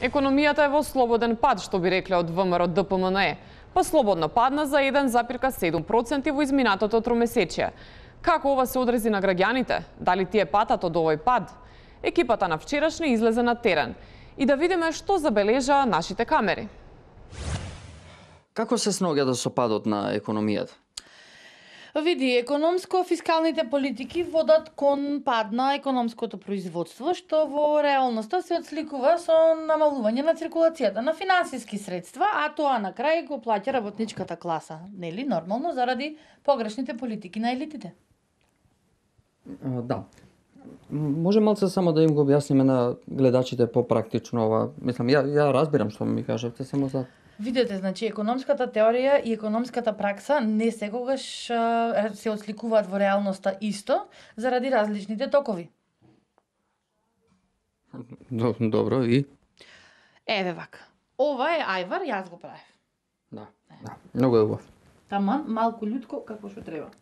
Економијата е во слободен пад, што би рекле од ВМРО ДПМНЕ, па слободно падна за 1,7% во изминатото тромесечие. Како ова се одрази на граѓаните? Дали тие патат од овој пад? Екипата на вчерашни излезе на терен. И да видиме што забележа нашите камери. Како се снаоѓа со падот на економијата? Види, економско-фискалните политики водат кон пад на економското производство, што во реалноста се отсликува со намалување на циркулацијата на финансиски средства, а тоа на крај го плаќа работничката класа. Нели нормално заради погрешните политики на елитите? Да. Може малце само да им го објасниме на гледачите попрактично ова. Мислам, ја разбирам што ми кажавте, само за... Видете, значи, економската теорија и економската пракса не секогаш се отсликуваат во реалноста исто, заради различните токови. Добро, и? Еве вака. Ова е ајвар, јас го правев. Да, многу е убав. Таман, малку љутко, како што треба.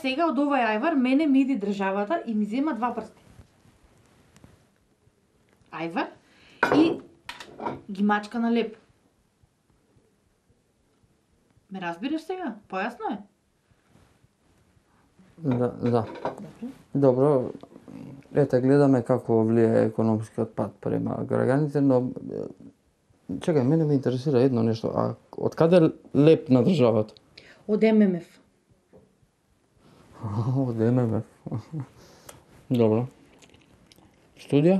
Сега од овој ајвар мене ми иди државата и ми зема 2 прсти. Ајвар и ги мачка на леп. Ме разбираш сега? Појасно е? Да. Добро. Ете, гледаме како влијае економскиот пат према граѓаните, но... Чекај, мене ме интересира едно нешто. А од каде леп на државата? Од ММФ. Од ММФ. Добро. Студија?